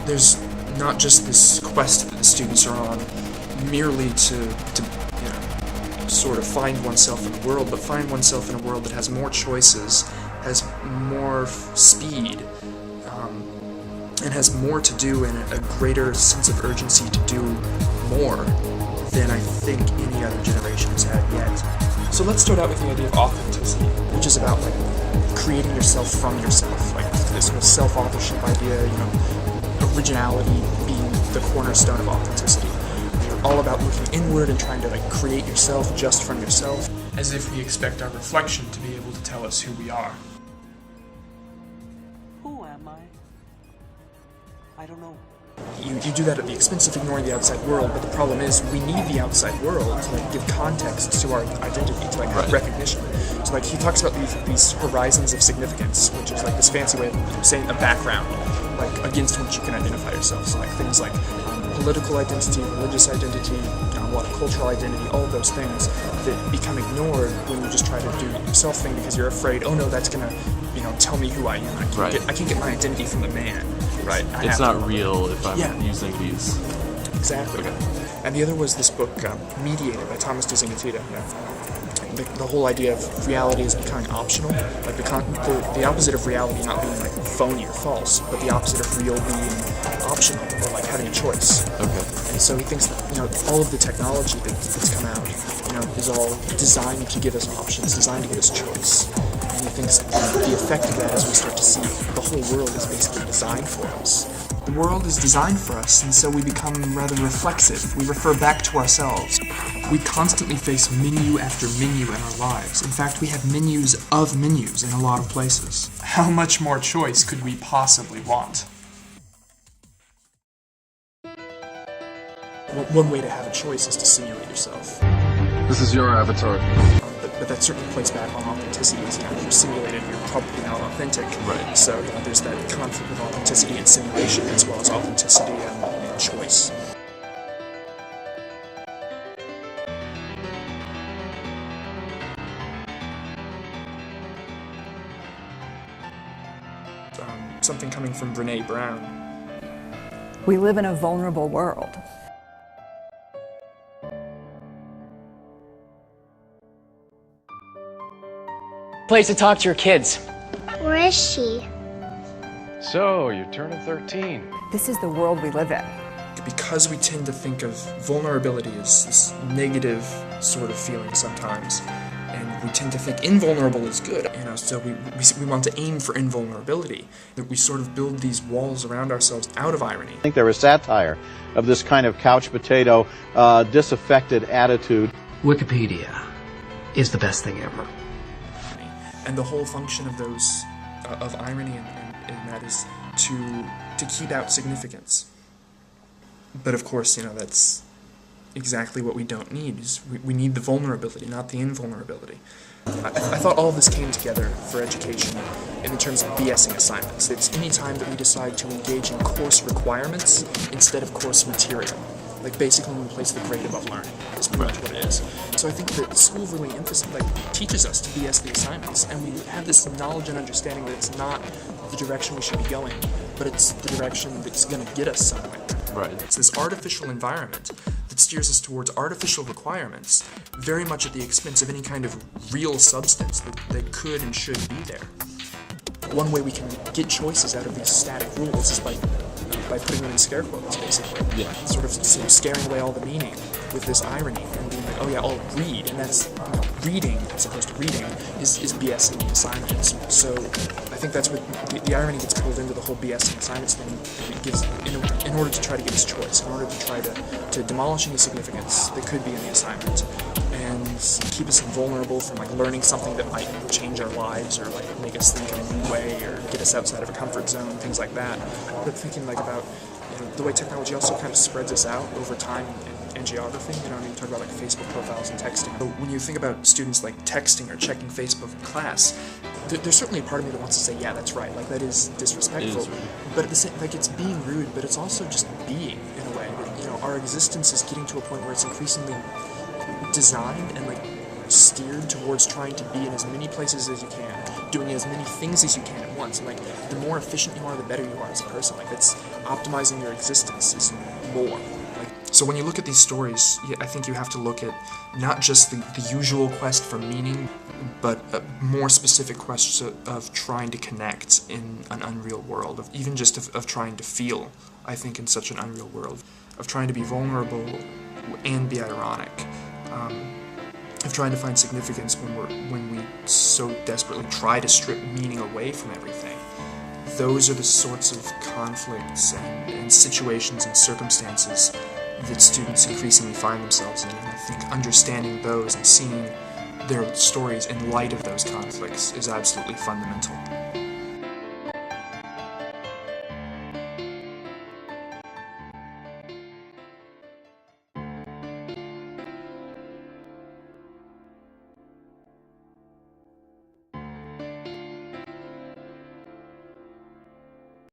there's not just this quest that the students are on merely to sort of find oneself in the world, but find oneself in a world that has more choices, has more speed, and has more to do and a greater sense of urgency to do more than I think any other generation has had yet. So let's start out with the idea of authenticity, which is about creating yourself from yourself, this sort of self-authorship idea, originality being the cornerstone of authenticity. You're all about looking inward and trying to create yourself just from yourself, as if we expect our reflection to be able to tell us who we are. Who am I? I don't know. You do that at the expense of ignoring the outside world, but the problem is we need the outside world to give context to our identity, to have recognition. So he talks about these horizons of significance, which is this fancy way of saying a background, against which you can identify yourself. So things like political identity, religious identity, a lot of cultural identity, all of those things that become ignored when you just try to do the yourself thing because you're afraid, oh no, that's gonna tell me who I am. I can't get my identity from the man. Right. It's not real if I'm using these. Exactly. Okay. And the other was this book, Mediator by Thomas de Zingatita. The whole idea of reality is becoming optional, the opposite of reality not being phony or false, but the opposite of real being optional or having a choice. Okay. And so he thinks that all of the technology that's come out, is all designed to give us options, designed to give us choice. And he thinks the effect of that is we start to see the whole world is basically designed for us. The world is designed for us, and so we become rather reflexive. We refer back to ourselves. We constantly face menu after menu in our lives. In fact, we have menus of menus in a lot of places. How much more choice could we possibly want? One way to have a choice is to simulate yourself. This is your avatar. But that certainly plays back on authenticity. If you're simulated, you're probably not authentic. Right. So there's that conflict with authenticity and simulation, as well as authenticity and choice. Something coming from Brené Brown. We live in a vulnerable world. Place to talk to your kids. Where is she? So, you're turning 13. This is the world we live in. Because we tend to think of vulnerability as this negative sort of feeling sometimes, and we tend to think invulnerable is good, so we want to aim for invulnerability, that we sort of build these walls around ourselves out of irony. I think there is satire of this kind of couch potato, disaffected attitude. Wikipedia is the best thing ever. And the whole function of those, of irony and that is to keep out significance. But of course, that's exactly what we don't need. We need the vulnerability, not the invulnerability. I thought all of this came together for education in terms of BSing assignments. It's any time that we decide to engage in course requirements instead of course material. Basically when we place the grade above learning. That's pretty much what it is. So I think that school really teaches us to BS the assignments, and we have this knowledge and understanding that it's not the direction we should be going, but it's the direction that's going to get us somewhere. Right. It's this artificial environment that steers us towards artificial requirements, very much at the expense of any kind of real substance that could and should be there. One way we can get choices out of these static rules is by putting them in scare quotes, basically. Yeah. Sort of scaring away all the meaning with this irony and being oh yeah, I'll read, and that's reading as opposed to reading is BSing the assignments. So I think that's what the irony gets pulled into the whole BSing assignments thing. It gives in order to try to give us choice, in order to try to demolish any significance that could be in the assignment, and keep us vulnerable from learning something that might change our lives or make us think in a new way or get us outside of a comfort zone, things like that. But thinking about the way technology also kind of spreads us out over time in geography. You talk about Facebook profiles and texting. But when you think about students texting or checking Facebook in class, there's certainly a part of me that wants to say, yeah, that's right. That is disrespectful. But at the same, it's being rude, but it's also just being in a way. That, our existence is getting to a point where it's increasingly designed and steered towards trying to be in as many places as you can, doing as many things as you can at once. And like, the more efficient you are, the better you are as a person. Like, that's optimizing your existence is more. So when you look at these stories, I think you have to look at not just the usual quest for meaning, but a more specific quest of trying to connect in an unreal world, of even just of trying to feel, I think, in such an unreal world, of trying to be vulnerable and be ironic, of trying to find significance when we so desperately try to strip meaning away from everything. Those are the sorts of conflicts and situations and circumstances that students increasingly find themselves in, and I think understanding those and seeing their stories in light of those conflicts is absolutely fundamental.